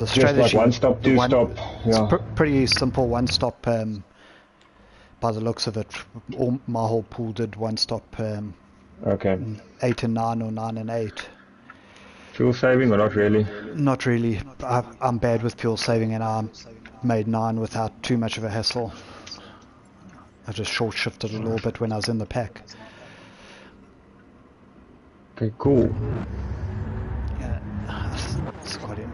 the strategy. Just like one stop, two stop. Yeah. It's pretty simple one stop. By the looks of it, my whole pool did one stop. Okay. 8 and 9 or 9 and 8. Fuel saving or not really? Not really. I'm bad with fuel saving, and I made 9 without too much of a hassle. I just short shifted a little bit when I was in the pack. Okay, cool. Yeah, that's quite it.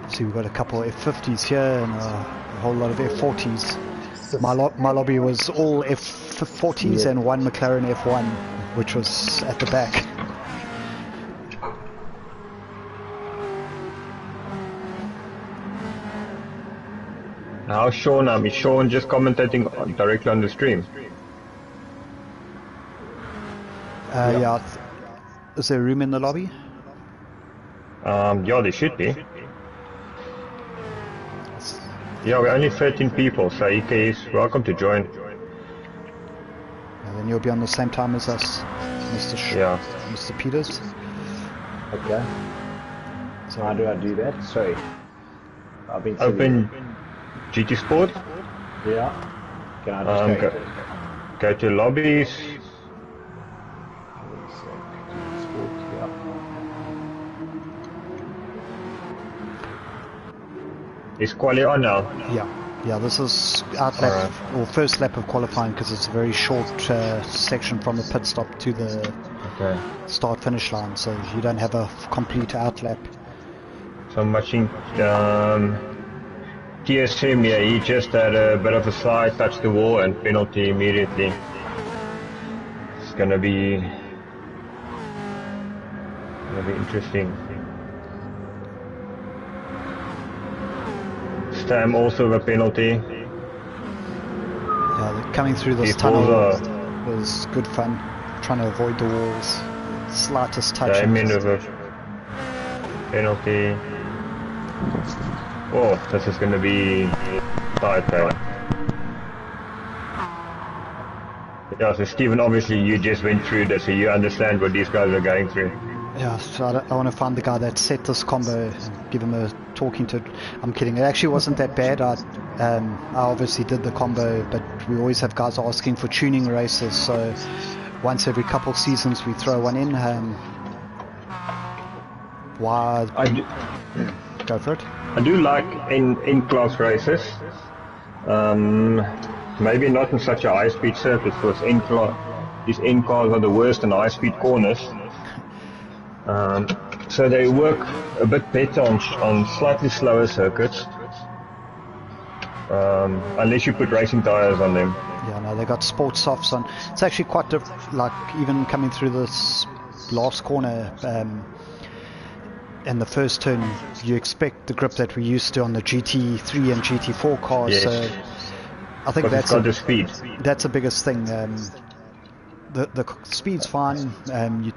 See, we've got a couple of F50s here and a whole lot of F40s. My lobby was all F40s and one McLaren F1, which was at the back. How's Sean? Is Sean just commentating directly on the stream? Yeah. Is there room in the lobby? Yeah, there should be. Yeah, we're only 13 people, so EK is welcome to join. And then you'll be on the same time as us, Mr. Peters. Okay. So how do I do that? Sorry. I've been Open GT Sport. Yeah. Can I just go to lobbies. Is quali on now? Yeah, this is out lap, or first lap of qualifying, because it's a very short section from the pit stop to the start finish line, so you don't have a complete out lap. So I'm watching TSM, yeah, he just had a bit of a slide, touched the wall and penalty immediately. It's gonna be interesting. Stam also with a penalty. Yeah, coming through this tunnel was good fun, trying to avoid the walls, slightest touch. Damien with a penalty. Oh, this is going to be tight there. Yeah, so Stephen, obviously you just went through this, so you understand what these guys are going through. Yeah, so I want to find the guy that set this combo and give him a talking to. I'm kidding, it actually wasn't that bad. I obviously did the combo, but we always have guys asking for tuning races, so once every couple seasons we throw one in. Go for it. I do like in-class races. Maybe not in such a high-speed circuit, because these in-cars are the worst in high-speed corners. So they work a bit better on slightly slower circuits, unless you put racing tires on them. Yeah, no, they got sport softs on. It's actually quite like even coming through this last corner. In the first turn, you expect the grip that we used to on the GT3 and GT4 cars. Yes. So I think that's the speed. That's the biggest thing. The speed's fine. You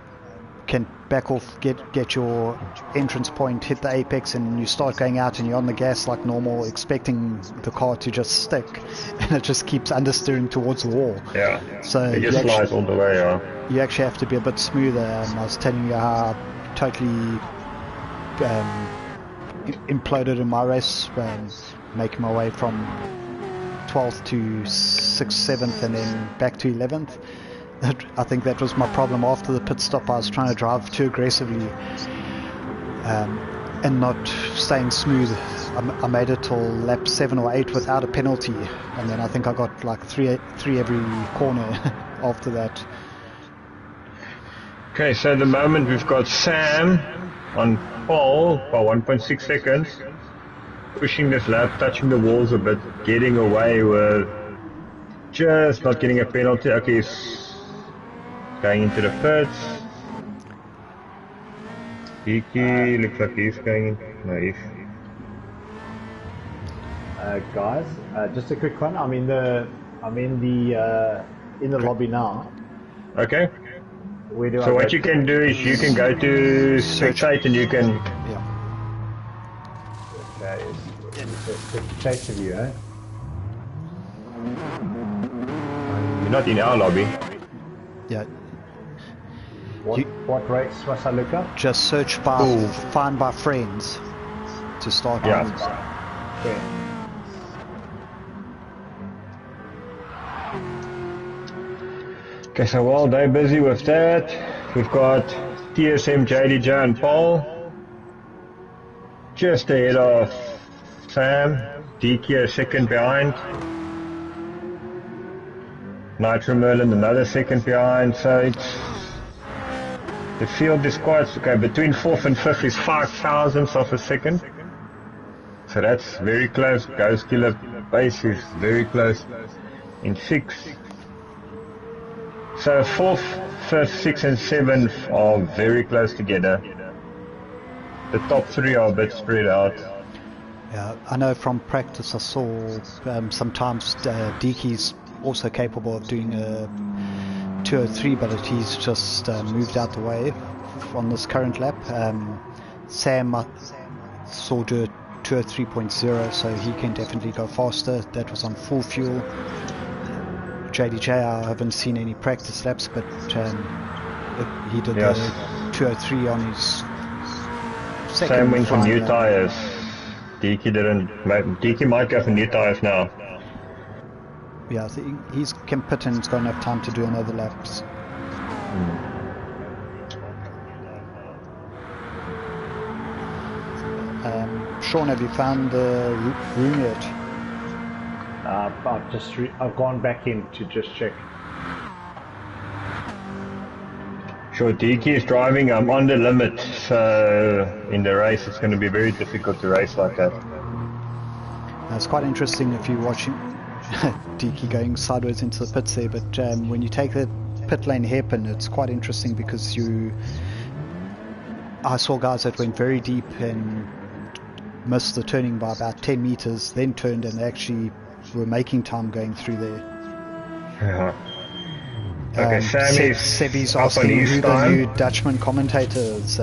can back off, get your entrance point, hit the apex, and you start going out, and you're on the gas like normal, expecting the car to just stick, and it just keeps understeering towards the wall. Yeah. So it just slides all the way. Yeah. You actually have to be a bit smoother. I was telling you how I totally imploded in my race, making my way from 12th to 6th, 7th, and then back to 11th. I think that was my problem after the pit stop. I was trying to drive too aggressively and not staying smooth. I made it till lap 7 or 8 without a penalty, and then I think I got like three every corner after that. Okay, so at the moment we've got Sam on pole by 1.6 seconds, pushing this lap, touching the walls a bit, getting away with just not getting a penalty. Okay, he's going into the pits. Kiki looks like he's going in. No, guys, just a quick one. I'm in the lobby now. Okay. Where do so what you can do is you can go to spectate and you can. Yeah. Okay. Spectate view, eh? You're not in our lobby. Yeah. What race must I look up? Just search by Find by Friends to start with. Okay. Okay, so while they're busy with that, we've got TSM, JDJ and Paul just ahead of Sam. DK a second behind. Nitro Merlin another second behind, so it's the field is quite okay. Between 4th and 5th is 5 thousandths of a second, so that's very close. Ghost Killer Base is very close in 6th. So 4th, 5th, 6th and 7th are very close together. The top 3 are a bit spread out. Yeah, I know from practice I saw sometimes Diki's also capable of doing a 203, but he's just moved out the way on this current lap. Sam I saw do a 203.0, so he can definitely go faster. That was on full fuel. JDJ, I haven't seen any practice laps, but he did the 203 on his second. Sam went for new lap. tyres. Diki didn't. Diki might go for new tyres now. Yeah, I think he's can pit and he's got enough time to do another laps. Sean, have you found the room yet? I've gone back in to just check. Sure, Diki is driving. I'm on the limit, so in the race it's going to be very difficult to race like that. It's quite interesting if you're watching Diki going sideways into the pits there, but when you take the pit lane hairpin, it's quite interesting because I saw guys that went very deep and missed the turning by about 10 meters, then turned and they actually were making time going through there. Yeah. Okay, Sam is Sebi's up on asking his who time. the new Dutchman commentator is.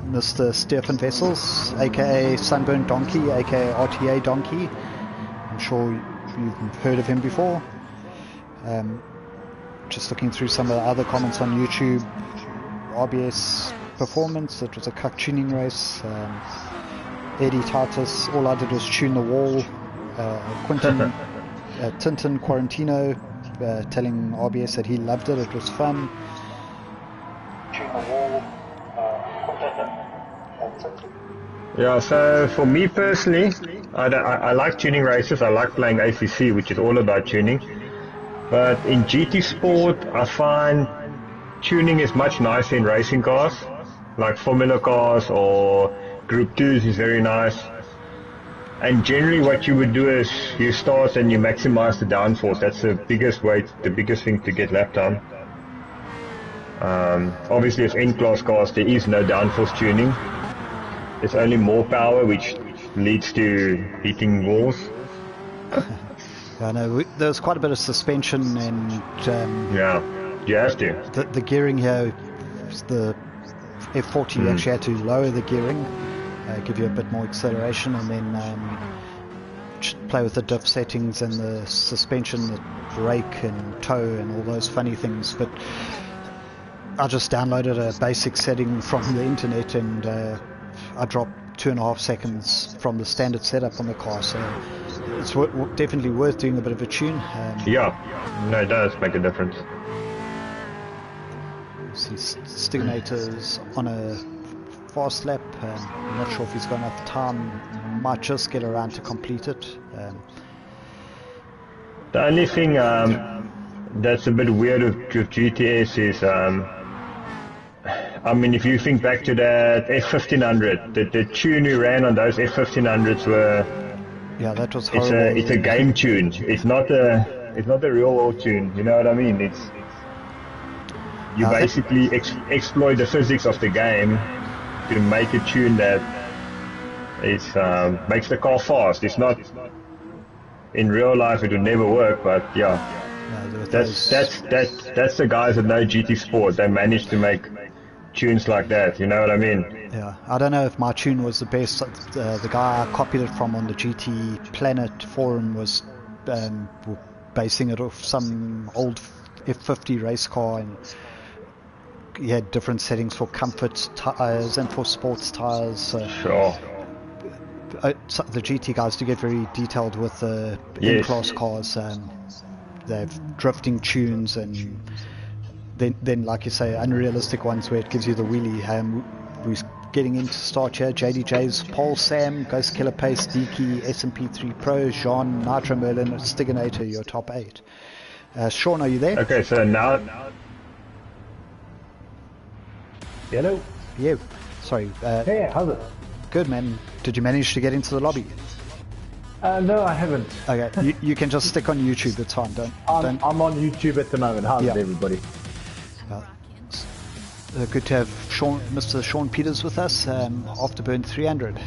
Mr. Stefan Wessels, aka Sunburnt Donkey, aka RTA Donkey. I'm sure you've heard of him before. Just looking through some of the other comments on YouTube. RBS Performance, it was a cuck tuning race. Eddie Titus, all I did was tune the wall. Quentin Tintin Quarantino telling RBS that he loved it, it was fun. Tune the wall. Yeah, so for me personally, I like tuning races. I like playing ACC, which is all about tuning. But in GT Sport, I find tuning is much nicer in racing cars, like Formula cars or Group 2s is very nice. And generally what you would do is you start and you maximize the downforce. That's the biggest thing to get lap time. Obviously as N-class cars there is no downforce tuning. It's only more power which leads to hitting walls. I know there's quite a bit of suspension and yeah, you have to. The gearing here, the F40 you actually had to lower the gearing, give you a bit more acceleration, and then play with the diff settings and the suspension, the brake and toe and all those funny things. But I just downloaded a basic setting from the internet and I dropped 2.5 seconds from the standard setup on the car, so it's definitely worth doing a bit of a tune. Yeah, no, it does make a difference. See Stigmator's on a fast lap. I'm not sure if he's got enough time. Might just get around to complete it. The only thing that's a bit weird with GTS is I mean, if you think back to that F1500, the tune we ran on those F1500s were... Yeah, that was horrible. It's a game tune. It's not a real world tune. You know what I mean? You basically exploit the physics of the game to make a tune that makes the car fast. It's not in real life. It would never work. But yeah, that's the guys that know GT Sport. They managed to make tunes like that, you know what I mean? Yeah, I don't know if my tune was the best. The guy I copied it from on the GT Planet forum was basing it off some old F50 race car, and he had different settings for comfort tires and for sports tires. So Sure. the GT guys do get very detailed with the in-class cars. They have drifting tunes, and then like you say, unrealistic ones where it gives you the wheelie. We're getting into start here. JDJ's Paul, Sam, Ghost Killer Pace, Deaky, SMP3 Pro, Jean, Nitro Merlin, Stiginator, your top 8. Sean, are you there? Okay, so now... Hello? Yeah. Sorry. Hey, how's it? Good, man. Did you manage to get into the lobby? No, I haven't. Okay, you can just stick on YouTube. It's fine. I'm on YouTube at the moment. How's it, everybody? Good to have Mr. Sean Peters with us, Afterburn 300.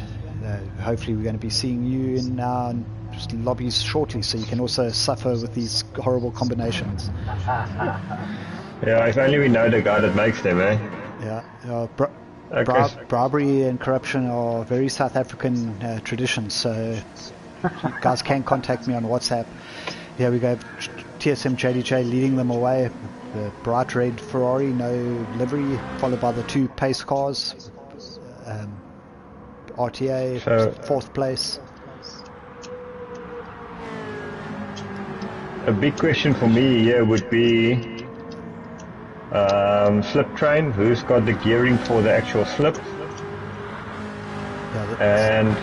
Hopefully we're going to be seeing you in our lobbies shortly, so you can also suffer with these horrible combinations. Yeah, if only we know the guy that makes them, eh? Yeah, bribery and corruption are very South African traditions, so you guys can contact me on WhatsApp. Here we go, TSM JDJ leading them away. The bright red Ferrari, no livery, followed by the 2 pace cars. RTA, 4th place. A big question for me here would be slip train, who's got the gearing for the actual slip, and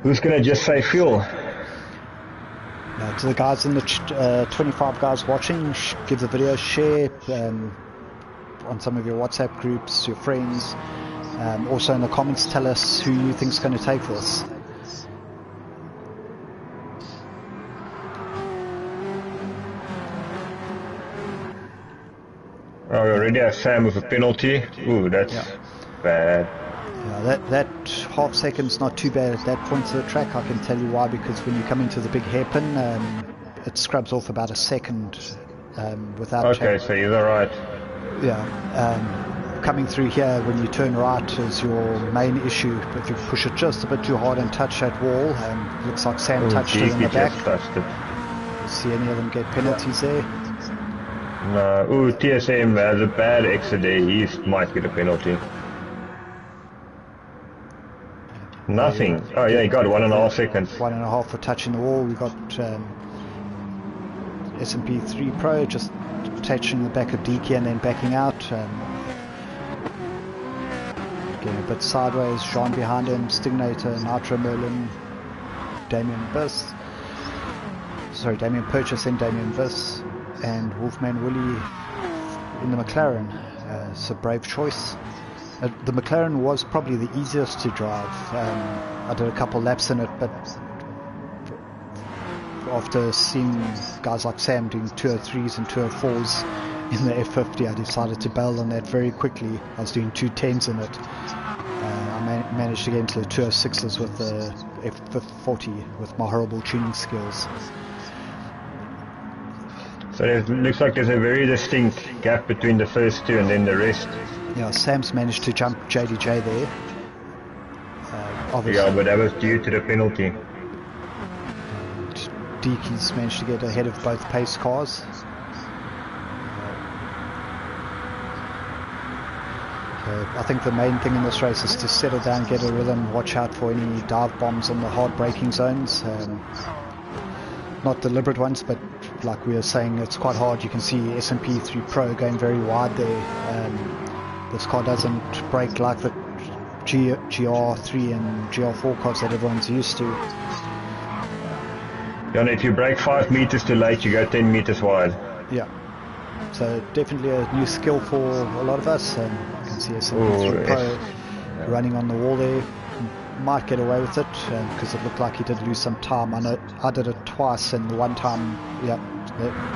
who's going to just save fuel. To the guys in the 25 guys watching, give the video a share on some of your WhatsApp groups, your friends. Also in the comments, tell us who you think is going to take this. Oh, we already have Sam with a penalty. Ooh, that's bad. Yeah, that half second's not too bad at that point of the track. I can tell you why, because when you come into the big hairpin, it scrubs off about a second without... Okay, so you're right. Yeah, coming through here when you turn right is your main issue. If you push it just a bit too hard and touch that wall, looks like Sam touched it in the back. See any of them get penalties there? No. Ooh, TSM has a bad exit there. He might get a penalty. Nothing. Oh yeah, he got 1.5 seconds. 1.5 for touching the wall. We got SMP3 Pro just touching the back of Deaky and then backing out. Getting a bit sideways. Jean behind him. Stignator, Nitro Merlin, Damien Biss. Sorry, Damien Purchase and Damien Biss. And Wolfman Willie in the McLaren. It's a brave choice. The McLaren was probably the easiest to drive. I did a couple laps in it, but after seeing guys like Sam doing 203s and 204s in the F50, I decided to bail on that very quickly. I was doing 210s in it. I managed to get into the 206s with the F40 with my horrible tuning skills. So it looks like there's a very distinct gap between the first 2 and then the rest. Yeah, Sam's managed to jump JDJ there. Obviously. Yeah, but that was due to the penalty. Deaky's managed to get ahead of both pace cars. I think the main thing in this race is to settle down, get a rhythm, watch out for any dive bombs on the hard braking zones. Not deliberate ones, but like we were saying, it's quite hard. You can see SMP3 Pro going very wide there. This car doesn't brake like the GR3 and GR4 cars that everyone's used to. Yeah, if you brake 5 meters too late, you go 10 meters wide. Yeah. So definitely a new skill for a lot of us. You can see SMP3 Pro running on the wall there. Might get away with it because it looked like he did lose some time. I know I did it twice, and the one time,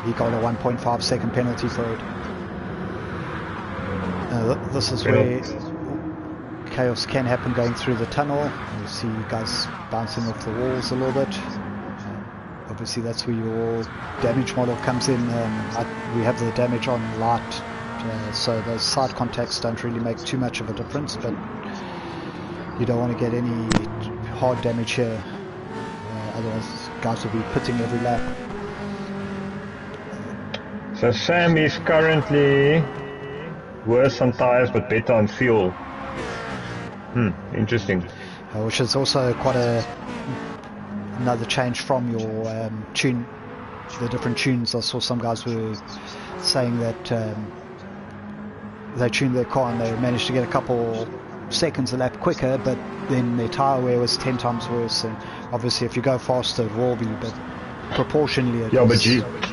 he got a 1.5 second penalty for it. This is where chaos can happen going through the tunnel. You see guys bouncing off the walls a little bit. Obviously that's where your damage model comes in. We have the damage on light, so those side contacts don't really make too much of a difference, but you don't want to get any hard damage here, otherwise guys will be pitting every lap. So Sam is currently worse on tyres but better on fuel. Interesting. Which is also quite another change from your tune, the different tunes. I saw some guys were saying that they tuned their car and they managed to get a couple seconds a lap quicker, but then their tyre wear was 10 times worse. And obviously if you go faster it will be, but proportionally it is. But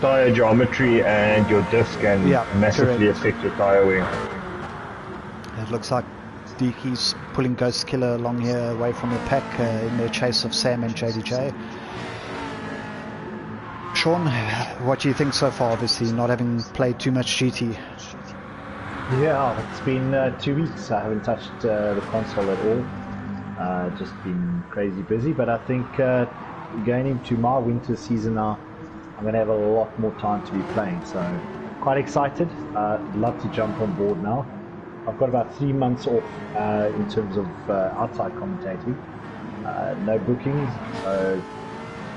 tyre geometry and your disc can massively affect your tyre wear. It looks like Deaky's pulling Ghost Killer along here away from the pack in their chase of Sam and JDJ. Sean, what do you think so far, obviously not having played too much GT? Yeah, it's been 2 weeks. I haven't touched the console at all. Just been crazy busy, but I think going into my winter season now, I'm going to have a lot more time to be playing, so quite excited. Love to jump on board now. I've got about 3 months off in terms of outside commentating. No bookings, so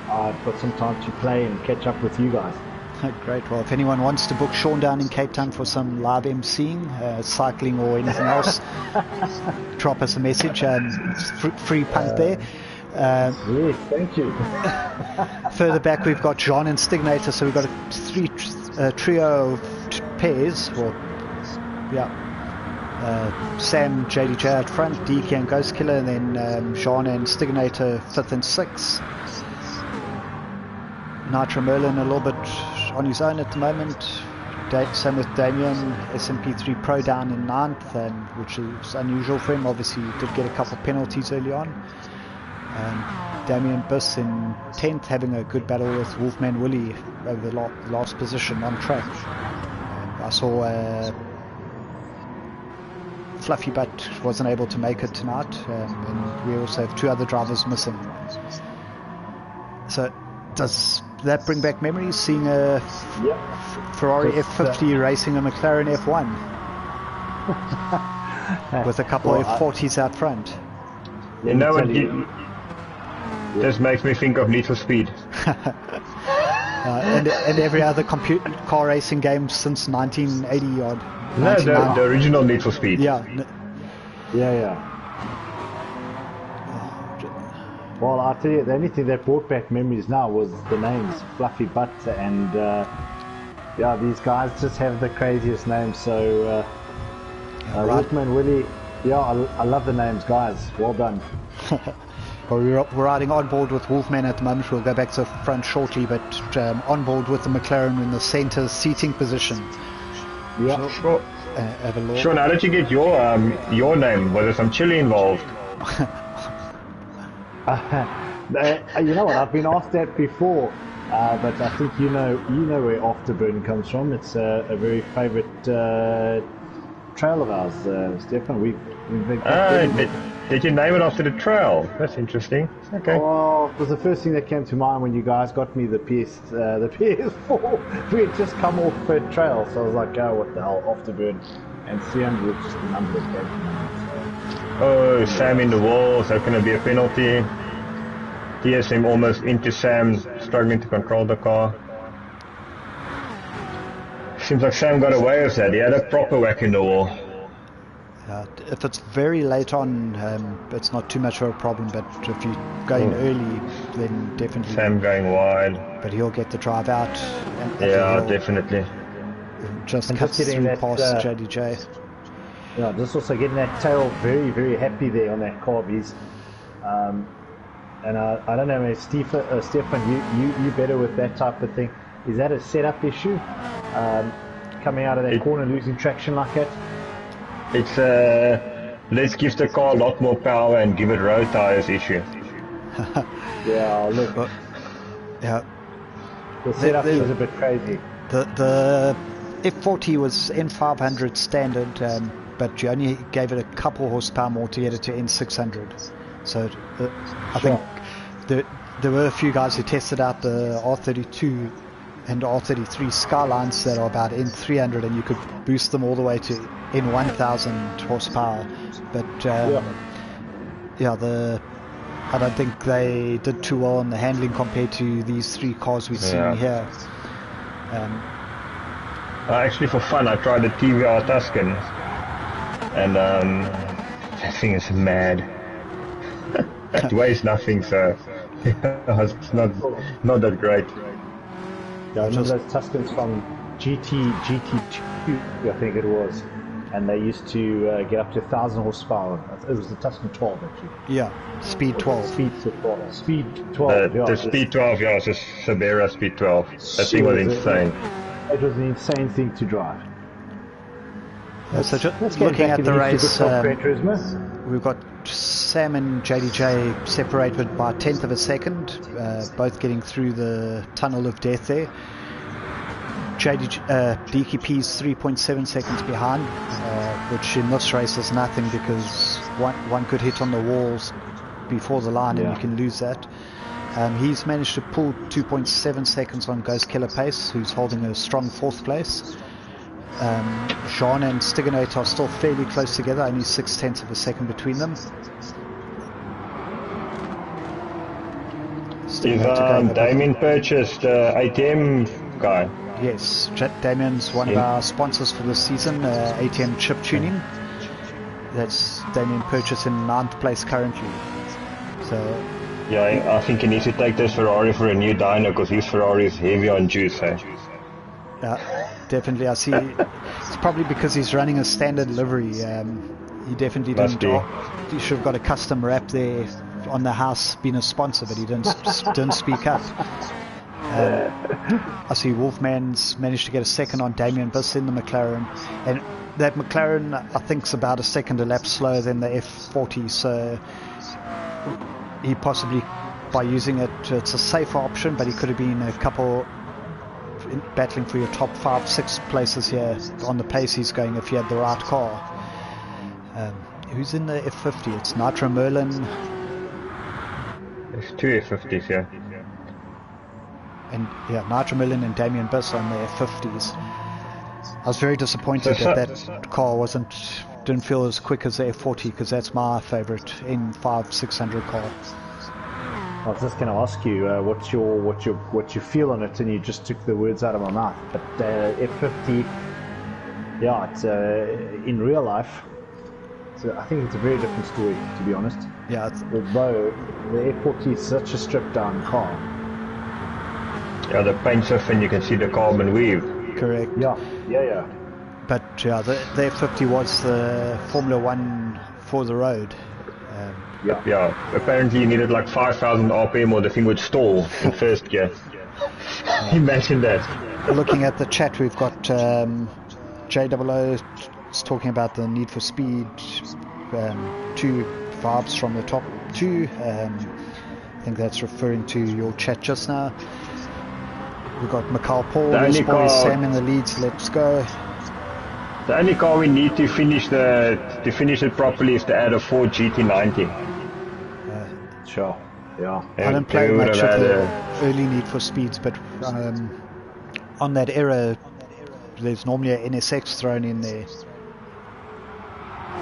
I've got some time to play and catch up with you guys. Great. Well, if anyone wants to book Sean down in Cape Town for some live emceeing, cycling or anything else, drop us a message. Free punt there. Yes, thank you. Further back we've got John and Stignator, so we've got a trio of pairs. Well, Sam, JDJ at front, DK and Ghost Killer, and then John and Stignator 5th and 6th. Nitro Merlin a little bit on his own at the moment. Same with Damien, SMP3 Pro down in 9th, which is unusual for him. Obviously he did get a couple of penalties early on. Damien Biss in 10th, having a good battle with Wolfman Willie over the last position on track. I saw Fluffy Butt wasn't able to make it tonight, and we also have 2 other drivers missing. So does that bring back memories, seeing a Ferrari F50 racing a McLaren F1 with a couple of F40s out front? You know what? This makes me think of Need for Speed. And every other car racing game since 1980 odd. No, the original Need for Speed. Yeah. Well, I'll tell you, the only thing that brought back memories now was the names Fluffy Butt and these guys just have the craziest names. So Wolfman Willie, I love the names, guys. Well done. Well, we're riding on board with Wolfman at the moment. We'll go back to the front shortly, but on board with the McLaren in the centre seating position. Yeah, sure. Sean, how did you get your name? Was there some chili involved? You know what? I've been asked that before, but I think you know where Afterburn comes from. It's a very favourite trail of ours, Stefan. Did you name it after the trail? That's interesting. Okay. Oh, it was the first thing that came to mind when you guys got me the PS4. We had just come off a trail, so I was like, oh, what the hell, Afterburn. And 300 was just the number that came to mind. Oh, Sam in the wall, so going to be a penalty. TSM almost into Sam, struggling to control the car. Seems like Sam got away with that. He had a proper whack in the wall. If it's very late on, it's not too much of a problem, but if you go in early, then definitely... Sam going wide. But he'll get the drive out. Yeah, definitely. Just cuts through past JDJ. Yeah, just also getting that tail very, very happy there on that carbies. And I don't know, Stefan, you better with that type of thing. Is that a setup issue? Coming out of that corner, losing traction like that? It's let's give the car a lot more power and give it road tires issue. Yeah, look. Yeah. The setup is a bit crazy. The F40 was N500 standard, but you only gave it a couple horsepower more to get it to N600. So I think there were a few guys who tested out the R32 and R33 Skylines that are about N300, and you could boost them all the way to N1000 horsepower. But I don't think they did too well on the handling compared to these 3 cars we've seen here. Actually, for fun, I tried the TVR Tuscan, and that thing is mad. It weighs nothing, so it's not that great. Yeah, I remember those Tuscans from GT2, I think it was, and they used to get up to 1,000 horsepower. It was the Tuscan 12, actually. Yeah, speed 12. Speed 12. Speed 12. The Speed 12, yeah, it's a Sabera Speed 12. That thing was insane. It was an insane thing to drive. So just get looking back at the race, Turismo. we've got Sam and JDJ separated by a tenth of a second, both getting through the tunnel of death there. DKP's 3.7 seconds behind, which in this race is nothing because one could hit on the walls before the line and you can lose that. He's managed to pull 2.7 seconds on Ghost Killer Pace, who's holding a strong fourth place. Jean and Stiganator are still fairly close together, only 0.6 of a second between them. Damien purchased ATM guy? Yes, Damien's one of our sponsors for this season, ATM Chip Tuning. That's Damien purchased in 9th place currently. So yeah, I think he needs to take this Ferrari for a new dyno because his Ferrari is heavy on juice. Yeah, definitely. I see. It's probably because he's running a standard livery. He definitely didn't. He should have got a custom wrap there on the house, being a sponsor, but he didn't speak up. I see Wolfman's managed to get a second on Damien Biss in the McLaren, and that McLaren I think is about a second a lap slower than the F40, so he possibly, by using it, it's a safer option, but he could have been a couple battling for your top 5-6 places here on the pace he's going if he had the right car. Who's in the F50? It's Nitro Merlin. There's 2 F50s here. And yeah, Nitro Merlin and Damien Biss on the F50s. I was very disappointed that car didn't feel as quick as the F40 because that's my favorite N5 car. I was just going to ask you what you feel on it, and you just took the words out of my mouth. But F50, yeah, it's in real life. I think it's a very different story, to be honest. Yeah. Although the F40 is such a stripped down car. Yeah, the paint's off and you can see the carbon weave. Correct. Yeah. But yeah, the F50 was the Formula 1 for the road. Yeah, apparently you needed like 5,000 RPM or the thing would stall in first gear. Imagine that. Looking at the chat, we've got JOO is talking about the Need for Speed 2 vibes from the top 2. I think that's referring to your chat just now. We've got Mikhail Paul, yes boys, Sam in the leads, let's go. The only car we need to finish it properly is to add a Ford GT90. Sure, yeah. I didn't play much of the early Need for Speeds, but on that era, there's normally an NSX thrown in there.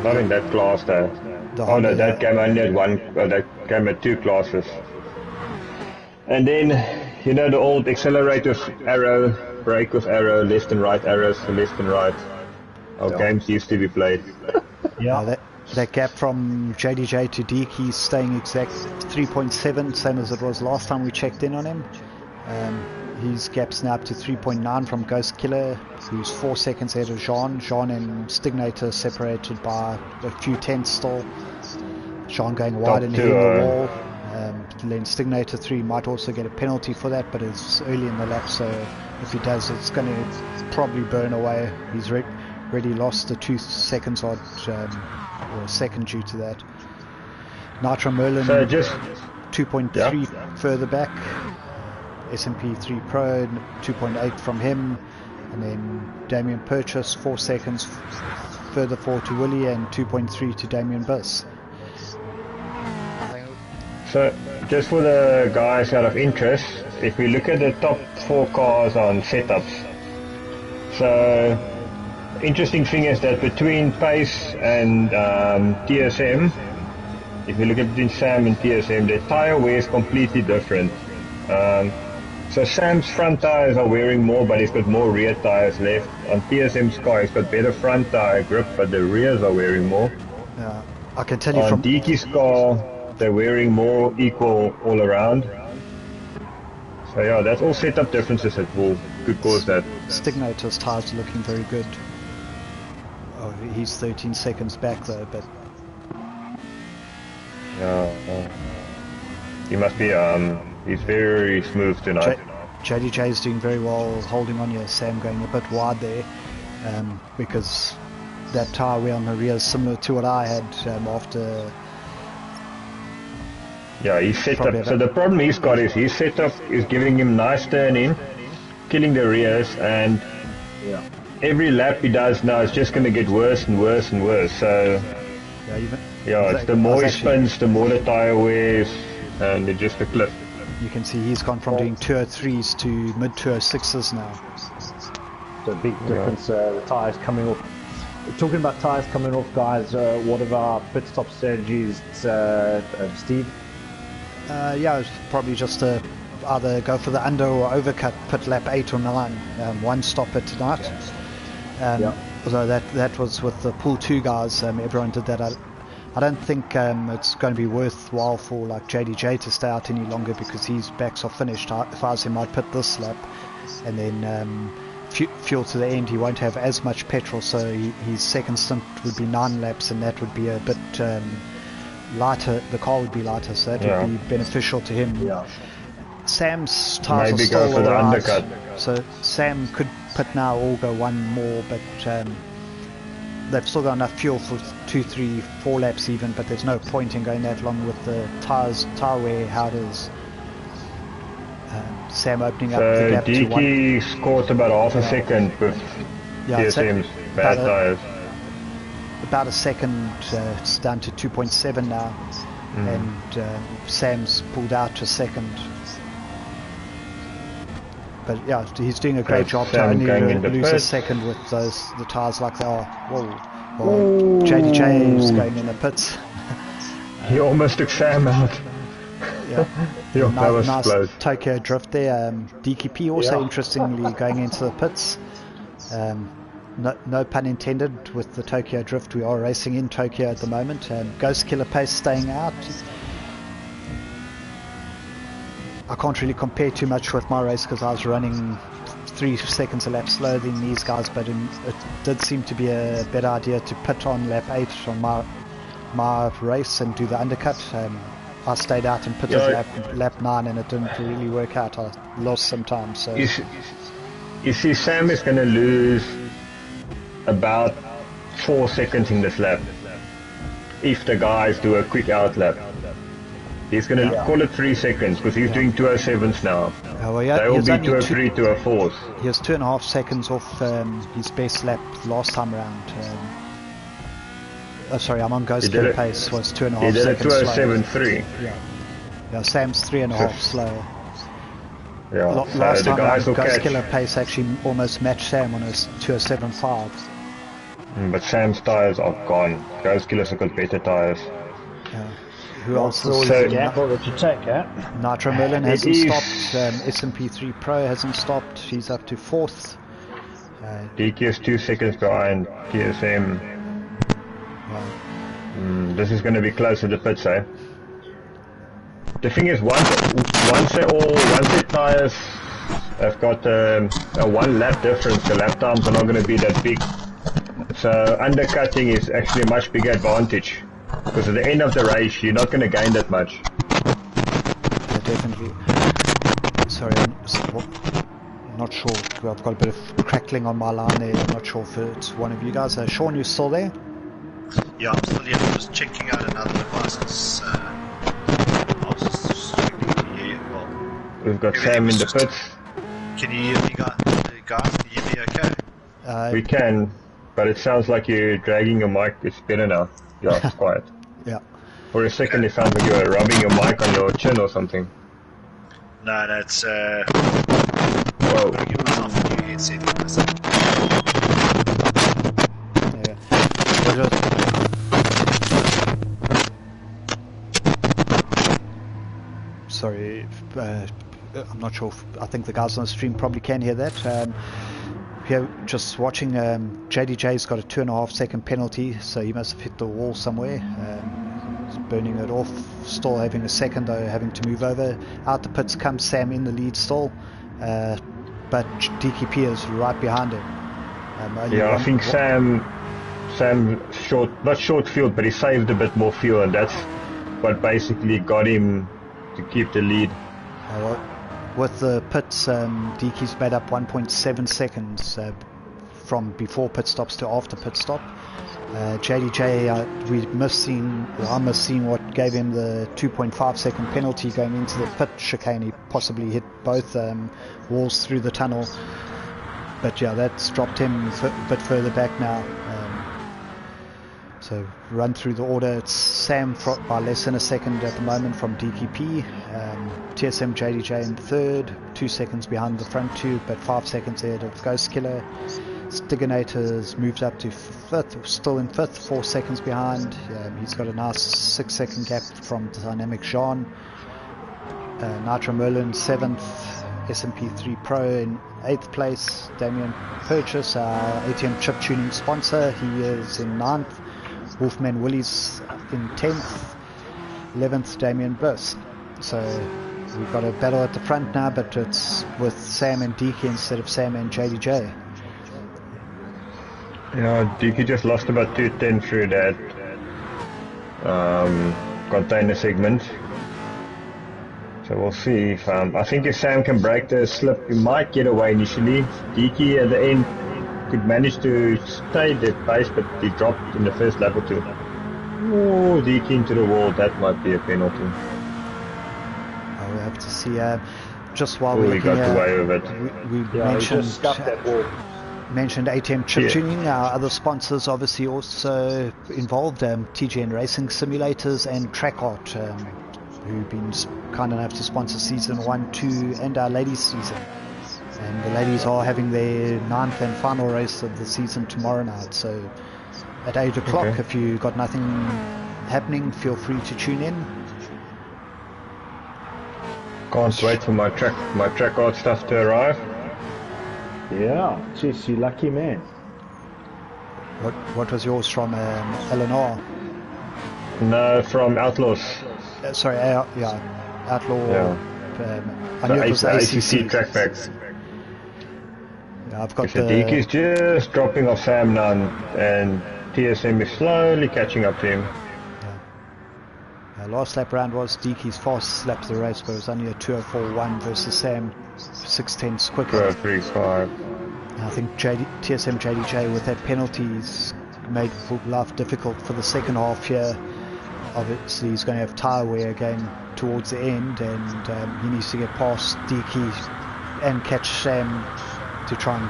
Not in that class though. No, that game only had that game had 2 classes. And then, you know, the old accelerator arrow, brake with arrow, left and right arrows for left and right. Our games used to be played. Yeah, that gap from JDJ to Deke, he's staying exact 3.7, same as it was last time we checked in on him. His gap's now up to 3.9 from Ghost Killer, who's 4 seconds ahead of Jean. Jean and Stignator separated by a few tenths still. Jean going wide and hitting the wall. Then Stignator 3 might also get a penalty for that, but it's early in the lap, so if he does, it's going to probably burn away. He's already lost the 2 seconds odd, or a second due to that. Nitro Merlin, so just 2.3 further back. SMP 3 Pro, 2.8 from him, and then Damien Purchase 4 seconds further forward to Willie, and 2.3 to Damien Biss. So just for the guys out of interest, if we look at the top 4 cars on setups, so interesting thing is that between Pace and TSM, if we look at between Sam and TSM, the tire wear is completely different. So Sam's front tyres are wearing more, but he's got more rear tyres left. On TSM's car, he's got better front tyre grip, but the rears are wearing more. Yeah, I can tell you On from Diki's car, they're wearing more equal all around. So yeah, that's all setup differences that could cause that. Stignota's tyres are looking very good. Oh, he's 13 seconds back though, but Yeah, he must be. He's very smooth tonight. JDJ is doing very well holding on here. Sam going a bit wide there, because that tyre wear on the rear is similar to what I had after. Yeah, he's set up. So the problem he's got is his setup is giving him nice turn in, killing the rears, and every lap he does now is just going to get worse and worse and worse. So it's the more he spins, the more the tyre wears, and it's just a cliff. You can see he's gone from doing 203s to mid 206s now. So big difference. The tyres coming off. Talking about tyres coming off, guys. What are our pit stop strategies, Steve? It's probably just either go for the under or overcut pit lap 8 or 9. One stopper tonight. Although that was with the pool 2 guys. Everyone did that. I don't think it's going to be worthwhile for like JDJ to stay out any longer because his backs are finished. If I was him, I'd pit this lap and then fuel to the end. He won't have as much petrol, so his second stint would be 9 laps, and that would be a bit lighter. The car would be lighter, so that would be beneficial to him. Sam's tyres are still for the alright, undercut. so Sam could pit now or go one more, but they've still got enough fuel for 2, 3, 4 laps even, but there's no point in going that long with the tyre wear how it is. Sam opening up the gap to 1. Diki scored about half a second with TSM's bad tyres. About a second, it's down to 2.7 now, and Sam's pulled out to second. But yeah, he's doing a great job to only lose a second with the tyres like they are. Whoa, JDJ is going in the pits. He almost took Sam out. That was nice close. Tokyo drift there. DKP also interestingly going into the pits. No pun intended with the Tokyo drift. We are racing in Tokyo at the moment. Ghost Killer Pace staying out. I can't really compare too much with my race because I was running 3 seconds a lap slower than these guys, but it did seem to be a better idea to pit on lap 8 on my race and do the undercut. I stayed out and pitted lap 9 and it didn't really work out. I lost some time. So you see, Sam is going to lose about 4 seconds in this lap if the guys do a quick out lap. He's going to call it 3 seconds because he's doing 207s now. They will be 203, 204s. He was 2.5 seconds off his best lap last time around. Sorry, I'm on Ghost Killer Pace. Was 2.5 seconds slow. He did a 207.3. Yeah, Sam's 3.5 slow. Yeah. Last time around, Ghost Killer Pace actually almost matched Sam on his 207.5. But Sam's tyres are gone. Ghost Killer's have got better tyres. Who else is the gamble that you take, Nitro Merlin hasn't stopped. SMP3 Pro hasn't stopped. He's up to 4th. DK is 2 seconds behind TSM. This is going to be close to the pits, eh? The thing is, once the tyres have got a 1 lap difference, the lap times are not going to be that big. So undercutting is actually a much bigger advantage. Because at the end of the race, you're not going to gain that much. Yeah, definitely. Sorry, I'm not sure. I've got a bit of crackling on my line there. I'm not sure if it's one of you guys. Sean, you still there? Yeah, I'm still here. I'm just checking out another device. I was just checking to hear. Well, we've got Sam in the pits. Can you hear me, guys? Can you hear me okay? We can, but it sounds like you're dragging your mic. It's better now. Yeah, it's quiet. Yeah. For a second it sounds like you were rubbing your mic on your chin or something. No, that's Whoa. I'm gonna give myself a new headset for myself. Sorry, I'm not sure. I think the guys on the stream probably can hear that. Here, just watching, JDJ's got a 2.5 second penalty, so he must have hit the wall somewhere. He's burning it off. Still having a second though, having to move over. Out the pits comes Sam in the lead still, but DKP is right behind him. I think Sam not short field, but he saved a bit more fuel, and that's what basically got him to keep the lead. With the pits, DK's made up 1.7 seconds from before pit stops to after pit stop. JDJ, I must seen what gave him the 2.5 second penalty going into the pit chicane. He possibly hit both walls through the tunnel. But yeah, that's dropped him a bit further back now. So run through the order. It's Sam by less than a second at the moment from DKP. TSM JDJ in third, 2 seconds behind the front two, but 5 seconds ahead of Ghost Killer. Stiginator's moved up to fifth, still in fifth, 4 seconds behind. He's got a nice 6 second gap from Dynamic Jean. Nitro Merlin 7th, SMP3 Pro in 8th place. Damien Purchase, our ATM chip tuning sponsor, he is in 9th. Wolfman Willie's in 10th. 11th, Damien Bliss. So we've got a battle at the front now, but it's with Sam and DK instead of Sam and JDJ. Yeah, DK just lost about 210 through that container segment. So we'll see if I think if Sam can break the slip, he might get away initially. DK at the end could manage to stay that pace, but he dropped in the first lap or two. Oh, DK into the wall, that might be a penalty. We'll have to see. Just while we got away with it. We mentioned ATM chip tuning. Our other sponsors obviously also involved, TGN Racing Simulators and Track Art, who've been kind enough to sponsor season 1, 2 and our ladies season. And the ladies are having their 9th and final race of the season tomorrow night. So at 8 o'clock, if you got nothing happening, feel free to tune in. Can't wait for my track art stuff to arrive. Yeah, jeez, you lucky man. What was yours from Eleanor? No, from Outlaws. Sorry, Outlaw. Yeah. I knew it was the ACC track packs. Yeah, I've got the DK is just dropping off Sam now, and TSM is slowly catching up to him. Last lap round was DK's fastest lap of the race, but it was only a 2:04.1 versus Sam 6/10 quicker. 2:03.5. I think TSM JDJ with that penalties made life difficult for the second half here. Obviously he's going to have tyre wear again towards the end, and he needs to get past DK and catch Sam to try and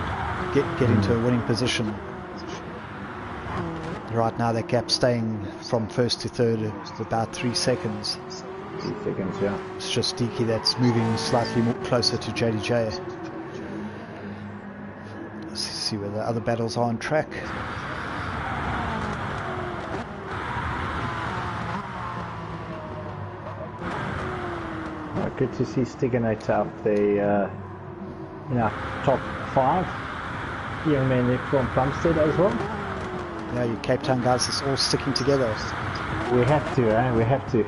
get into a winning position. Right now that gap staying from first to third is about 3 seconds. 3 seconds, yeah. It's just DK that's moving slightly more closer to JDJ. Let's see where the other battles are on track. Good to see Stiginator out the top 5. Young man from Plumstead as well. Yeah, you Cape Town guys is all sticking together. We have to, we have to.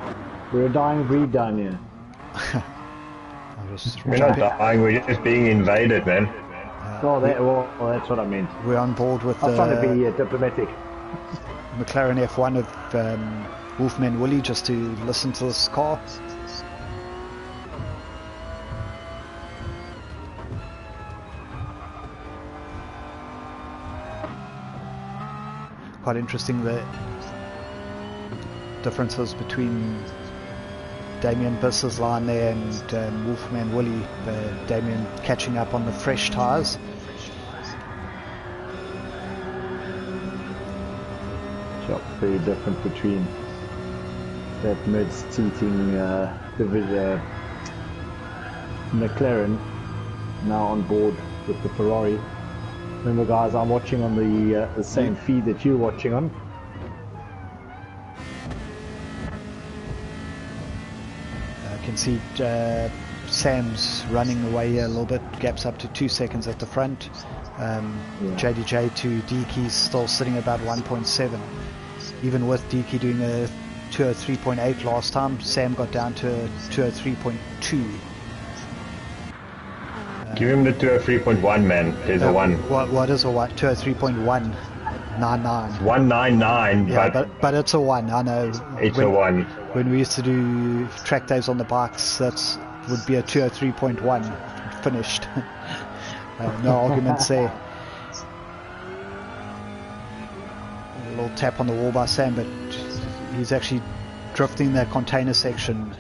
We're a dying breed down here. We're not dying, we're just being invaded, man. That's what I meant. We're on board with I'm trying to be diplomatic. McLaren F1 of Wolfman Willie just to listen to this car. Quite interesting the differences between Damien Biss's line there and Wolfman Willie. Damien catching up on the fresh tyres. Very different between that mid-seating McLaren now on board with the Ferrari. Remember guys, I'm watching on the same feed that you're watching on. I can see Sam's running away here a little bit, gaps up to 2 seconds at the front. JDJ to Deaky's still sitting about 1.7. Even with Deaky doing a 203.8 last time, Sam got down to a 203.2. Give him the 203.1, man. There's a 1. What is a 1? 203.1. 99. 199, yeah, but it's a 1. I know. It's a 1. When we used to do track days on the bikes, that would be a 203.1 finished. No arguments there. A little tap on the wall by Sam, but he's actually drifting that container section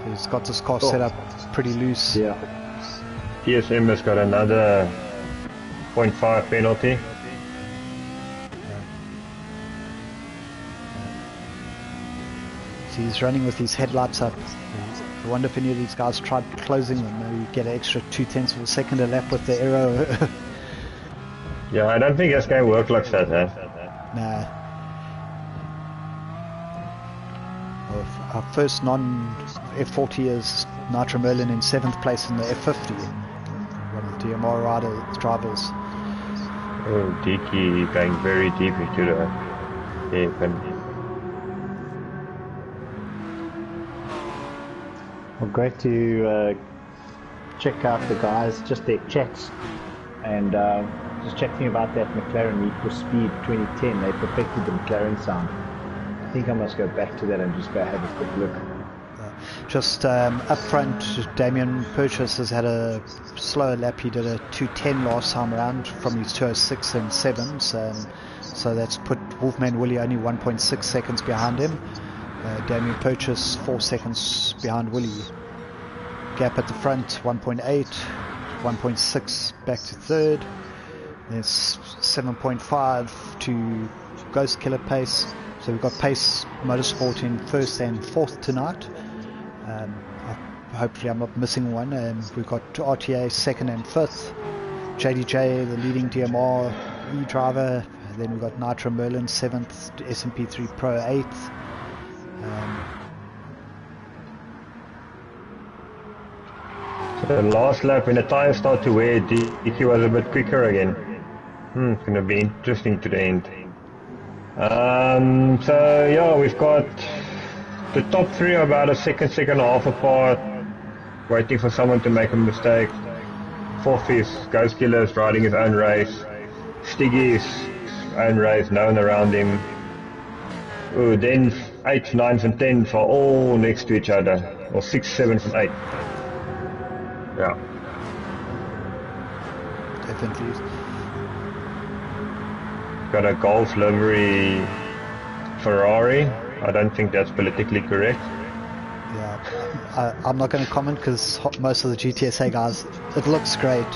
he's got this car set up pretty loose. Yeah. TSM has got another 0.5 penalty. So he's running with his headlights up. I wonder if any of these guys tried closing them. Maybe get an extra 0.2 of a second a lap with the aero. Yeah, I don't think that's going to work like that, huh? Nah. Our first non-F40 is Nitro Merlin in 7th place in the F50. One of the DMR drivers. Oh, Deaky going very deep into the hairpin. Well, great to check out the guys, just their chats, and just chatting about that McLaren Need for Speed 2010. They perfected the McLaren sound. I think I must go back to that and just go have a quick look. Just up front, Damien Purchase has had a slower lap. He did a 210 last time around from his 206 and 7s. So that's put Wolfman Willie only 1.6 seconds behind him. Damien Purchase 4 seconds behind Willie. Gap at the front 1.8, 1.6 back to third. There's 7.5 to Ghost Killer Pace. So we've got Pace Motorsport in 1st and 4th tonight. Hopefully I'm not missing one. We've got RTA 2nd and 5th. JDJ, the leading DMR e-driver. Then we've got Nitro Merlin 7th, SMP3 Pro 8th. So the last lap when the tyres start to wear, Deaky was a bit quicker again. It's going to be interesting to the end. So yeah, we've got the top 3 are about a second and a half apart, waiting for someone to make a mistake. 4th is Ghost Killer's riding his own race. Stiggy's own race, no one around him. Ooh, then 8th, 9th and 10th are all next to each other, or 6th, 7th and 8th. Yeah. Definitely. Got a Golf livery Ferrari. I don't think that's politically correct. Yeah, I'm not going to comment because most of the GTSA guys, it looks great.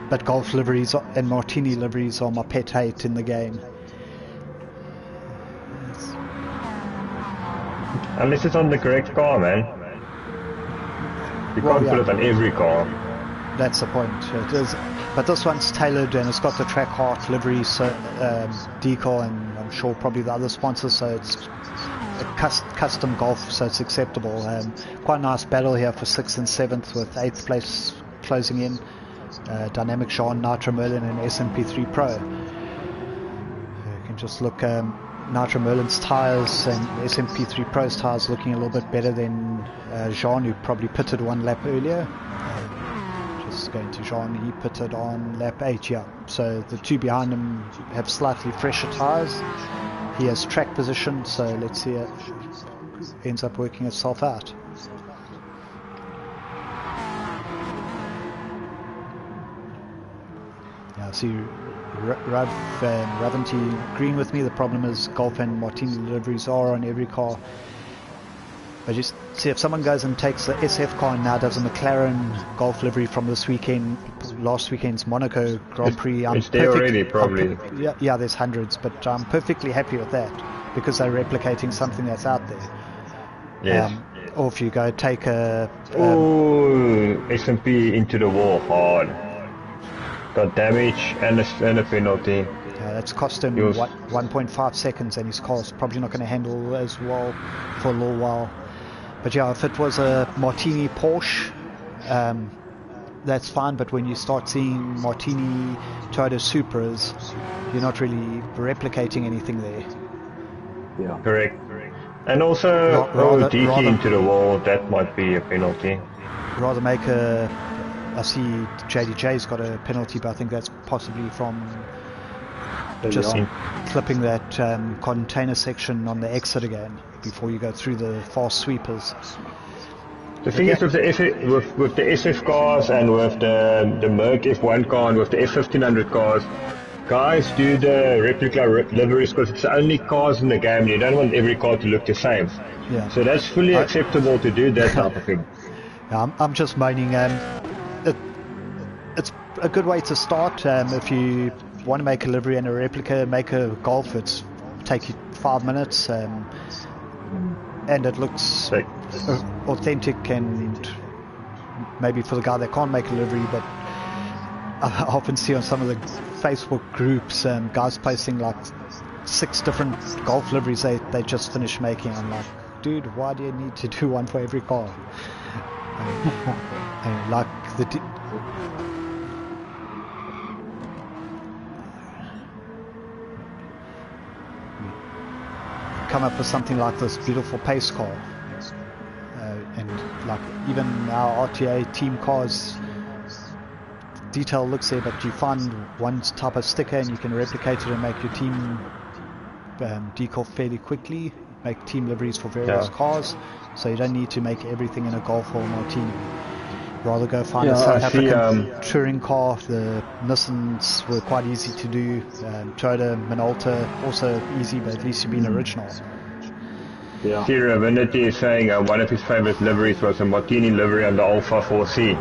But Golf liveries and Martini liveries are my pet hate in the game. Unless it's on the correct car, man. You can't put it on every car. That's the point. It is, but this one's tailored and it's got the track heart livery, so decal, and I'm sure probably the other sponsors. So it's a custom Golf, so it's acceptable. Quite a nice battle here for 6th and 7th with 8th place closing in. Dynamic Jean, Nitro Merlin, and SMP3 Pro. You can just look. Nitro Merlin's tyres and SMP3 Pro's tyres looking a little bit better than Jean, who probably pitted 1 lap earlier. Just going to Jean, he pitted on lap 8, yeah. So the 2 behind him have slightly fresher tyres. He has track position, so let's see it ends up working itself out. Yeah, see Rav and Ravanti agreeing with me. The problem is Golf and Martini liveries are on every car. But just see, if someone goes and takes the SF car and now does a McLaren Golf livery from this weekend, last weekend's Monaco Grand Prix, it's there already, probably. Yeah, there's hundreds, but I'm perfectly happy with that because they're replicating something that's out there. Yes. Or if you go take a SMP into the wall hard. Got damage and a penalty. That's cost him 1.5 seconds, and his car's probably not going to handle as well for a little while. But yeah, if it was a Martini Porsche, that's fine. But when you start seeing Martini Toyota Supras, you're not really replicating anything there. Yeah. Correct. And also, DT into the wall, that might be a penalty. Rather make I see JDJ's got a penalty, but I think that's possibly from just clipping that container section on the exit again before you go through the fast sweepers. The thing is with the SF cars and with the Merc F1 car and with the F1500 cars, guys do the replica liveries because it's the only cars in the game and you don't want every car to look the same. Yeah. So that's fully acceptable to do that type of thing. I'm just moaning. It's a good way to start. If you want to make a livery and a replica, make a Golf. It's take you 5 minutes, and it looks authentic. And maybe for the guy that can't make a livery, but I often see on some of the Facebook groups guys posting like 6 different Golf liveries they just finished making. I'm like, dude, why do you need to do one for every car? And like come up with something like this beautiful pace car, and like even our RTA team cars, detail looks there, but you find one type of sticker and you can replicate it and make your team decal fairly quickly, make team liveries for various cars, so you don't need to make everything in a Golf or Martini. Rather go find a South African touring car. The Nissans were quite easy to do. Toyota Minolta also easy, but at least you've been original. Yeah. Sierra Vinity is saying one of his favorite liveries was a Martini livery on the Alpha 4C.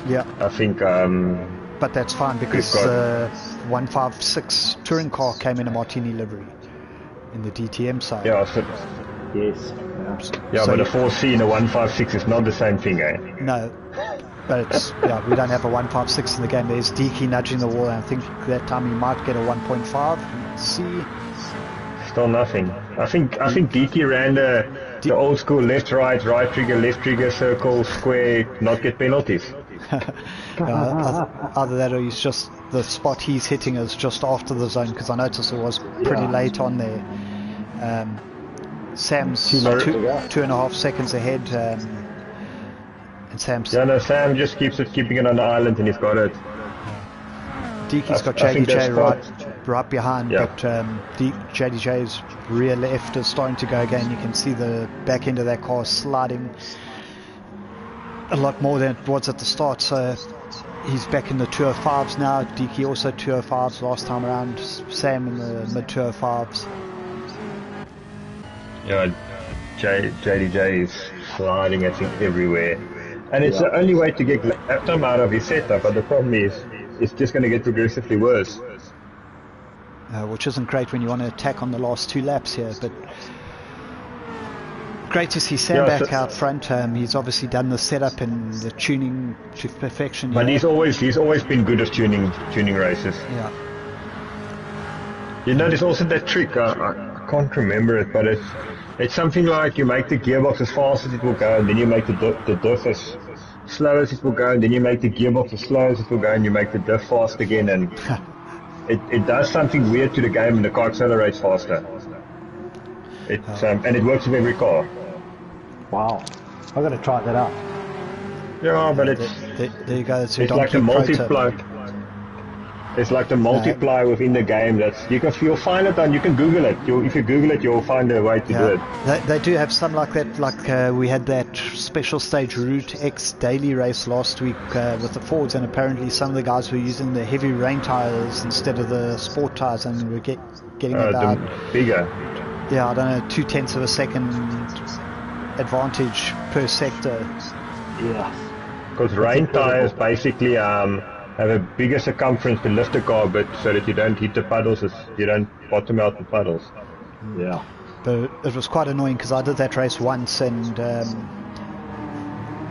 Yeah. I think. But that's fine because the 156 touring car came in a Martini livery in the DTM side. Yeah. So, yes. Yeah, so but the 4C and the 156 is not the same thing, eh? No. But it's, we don't have a 156 in the game. There's Deke nudging the wall, and I think that time you might get a 1.5. See? Still nothing. I think DT ran the old school left trigger, circle, square, not get penalties. Either that or he's just, the spot he's hitting is just after the zone, because I noticed it was pretty late on there. Sam's 2.5 seconds ahead. And Sam's... Yeah, no, Sam just keeping it on the island and he's got it. Deaky's got JDJ right behind, but JDJ's rear left is starting to go again. You can see the back end of that car sliding a lot more than it was at the start, so he's back in the 205s now. Deaky also 205s last time around, Sam in the mid 205s. Yeah, JDJ is sliding, I think, everywhere. And it's the only way to get lap time out of his setup, but the problem is, it's just going to get progressively worse. Which isn't great when you want to attack on the last 2 laps here, but great to see Sam back out front. He's obviously done the setup and the tuning to perfection. But he's always been good at tuning races. Yeah. You know, there's also that trick, I can't remember it, but it's something like you make the gearbox as fast as it will go, and then you make the diff as slow as it will go, and then you make the gearbox as slow as it will go, and you make the diff fast again, and it does something weird to the game, and the car accelerates faster. And it works with every car. Wow, I'm going to try that out. Yeah, but there you go. It's like the multiply. It's like the multiply within the game. You'll find it, and you can Google it. If you Google it, you'll find a way to do it. They do have some like that. Like we had that special stage Route X daily race last week with the Fords, and apparently some of the guys were using the heavy rain tires instead of the sport tires, and we're getting about bigger. Yeah, I don't know, 0.2 of a second advantage per sector. Yeah. Because rain tires basically have a bigger circumference to lift the car, but so that you don't hit the puddles, you don't bottom out the puddles. Yeah. But it was quite annoying because I did that race once and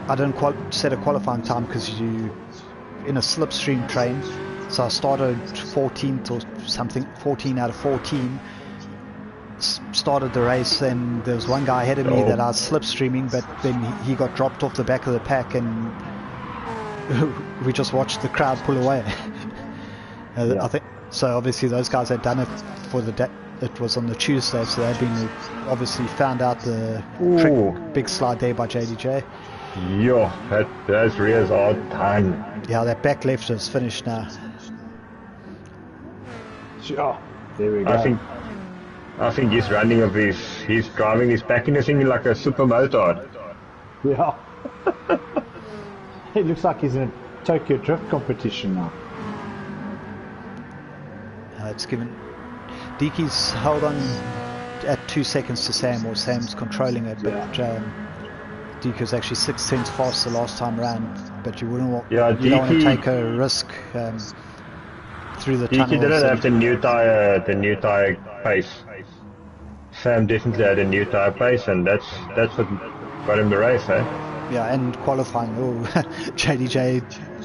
I didn't set a qualifying time because you in a slipstream train. So I started 14th or something, 14 out of 14. started the race, and there was one guy ahead of me that I was slipstreaming, but then he got dropped off the back of the pack, and we just watched the crowd pull away. I think so. Obviously, those guys had done it for the day. It was on the Tuesday, so they'd been obviously found out the trick, big slide there by JDJ. Yeah, those rears are done. Yeah, that back left is finished now. Sure. There we go. I think he's running of he's driving his back in a thing like a supermotor. Yeah. It looks like he's in a Tokyo Drift competition now. It's given. Deaky's held on at 2 seconds to Sam, or Sam's controlling it, but Deaky was actually 6 tenths faster last time around. But you wouldn't want, you don't want to take a risk through the tunnel. Deaky didn't have the new tire pace. Sam definitely had a new tire pace, and that's what got him the race, eh? Yeah, and qualifying. JDJ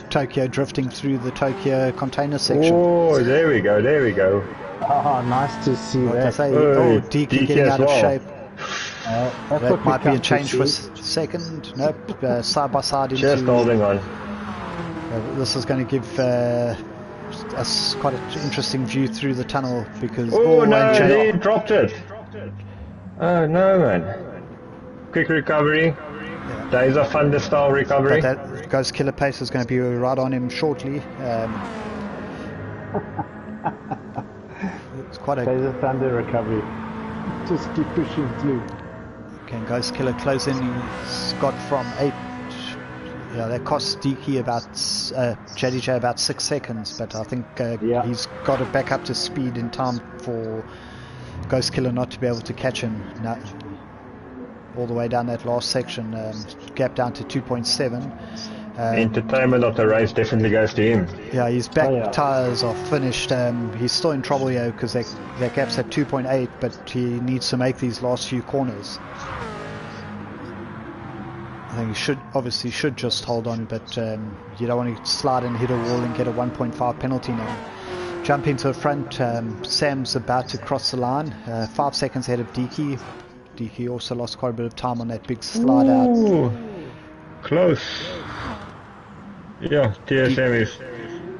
Tokyo drifting through the Tokyo container section. Oh, there we go. Oh, nice to see that. Deaky getting out of shape. That might be a change for second. Nope, side by side. Just holding on. This is going to give us quite an interesting view through the tunnel, because... Oh no, he dropped it. Oh no, man. Quick recovery. Days of Thunder style recovery. But that Ghost Killer pace is going to be right on him shortly. It's quite a... Days of Thunder recovery. Just keep pushing through. Can Ghost Killer close in? He's got from 8... Yeah, that cost Deaky about... JDJ about 6 seconds, but I think he's got it back up to speed in time for Ghost Killer not to be able to catch him. Now, all the way down that last section, gap down to 2.7. Entertainment of the race definitely goes to him. Yeah, his back tyres are finished. He's still in trouble here because that gap's at 2.8, but he needs to make these last few corners. I think he should just hold on, but you don't want to slide and hit a wall and get a 1.5 penalty now. Jump into the front. Sam's about to cross the line, 5 seconds ahead of Deaky. Deaky also lost quite a bit of time on that big slide out. Close. Yeah, TSM is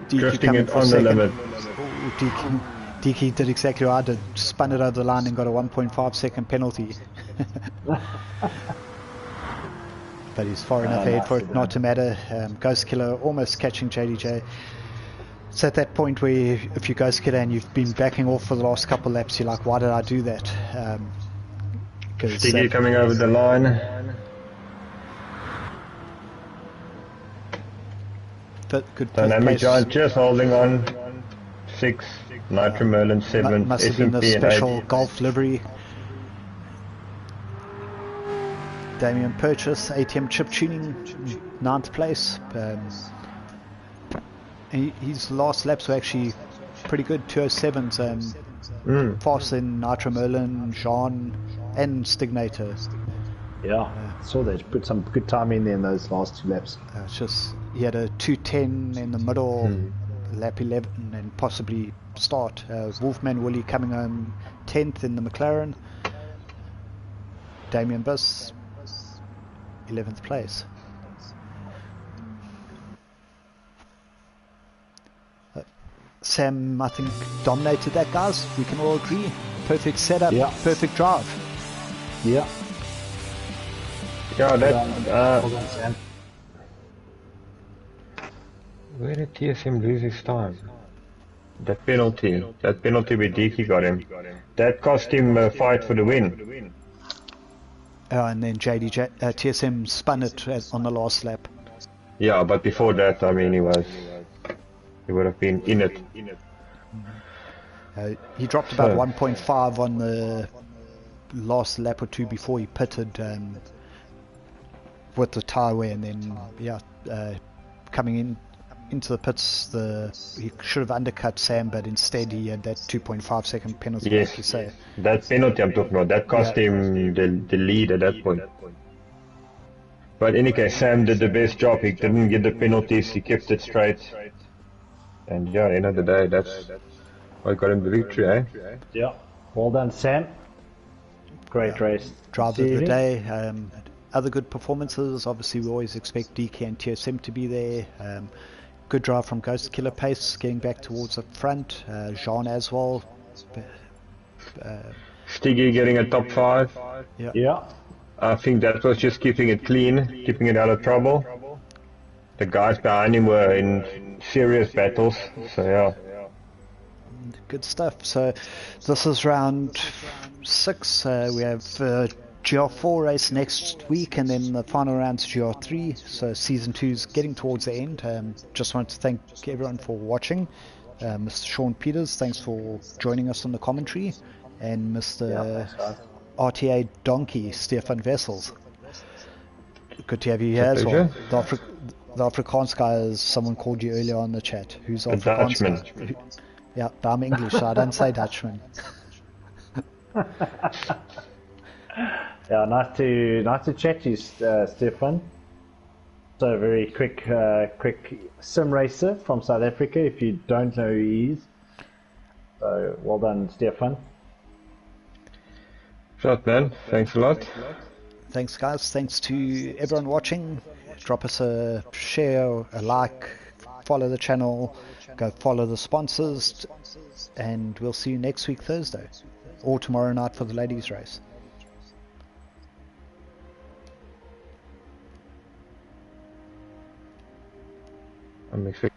drifting it on the limit. Deaky did exactly what I did. Spun it over the line and got a 1.5 second penalty. But he's far enough ahead for it not to matter. Ghost Killer almost catching JDJ. It's at that point where if you Ghost Killer and you've been backing off for the last couple of laps, you're like, why did I do that? Sticky coming over the line. Good Dynamic Giant just holding on. 6, Nitro Merlin 7, must have been the special golf livery. Damien Purchase, ATM chip tuning, 9th place. His last laps were actually pretty good, 207s. Fast in Nitro Merlin, Jean, and Stignator. So they put some good time in there in those last 2 laps. It's just he had a 210 in the middle, lap 11, and possibly start. Wolfman Willie coming home 10th in the McLaren. Damien Buss 11th place. Sam, I think, dominated that, guys. We can all agree. Perfect setup, perfect drive. Yeah, that... Hold on, Sam. Where did TSM lose his time? That penalty where Deaky got him. That cost him a fight for the win. And then TSM spun it on the last lap. Yeah, but before that, I mean, he would have been in it. He dropped about 1.5 on the last lap or 2 before he pitted with the tyre wear, and then coming into the pits, he should have undercut Sam, but instead he had that 2.5 second penalty. Yes, like you say. That penalty I'm talking about, that cost him the lead at that point. But in any case, Sam did the best job. He didn't get the penalties, he kept it straight. And at the end of the day, that's what got him the victory, eh? Yeah. Well done, Sam. Great race. Driver of the day. Other good performances. Obviously, we always expect DK and TSM to be there. Good drive from Ghost Killer Pace, getting back towards the front. Jean as well. Stiggy getting a top 5. Yeah. I think that was just keeping it clean, keeping it out of trouble. The guys behind him were in serious battles, so yeah. Good stuff. So this is round 6. We have GR4 race next week, and then the final round's GR3. So season 2's getting towards the end. Just wanted to thank everyone for watching. Mr. Sean Peters, thanks for joining us on the commentary, and Mr. RTA Donkey, Stefan Vessels. Good to have you here as well. The Afrikaans guy, as someone called you earlier on the chat. Who's a Dutchman? Yeah, but I'm English, so I don't say Dutchman. Yeah, nice to chat to you, Stefan. So very quick sim racer from South Africa. If you don't know who he is, so well done, Stefan. Shot, man. Thanks a lot. Thanks, guys. Thanks to everyone watching. Drop us a share, a like, follow the channel, go follow the sponsors, and we'll see you next week Thursday or tomorrow night for the ladies race. I'm expecting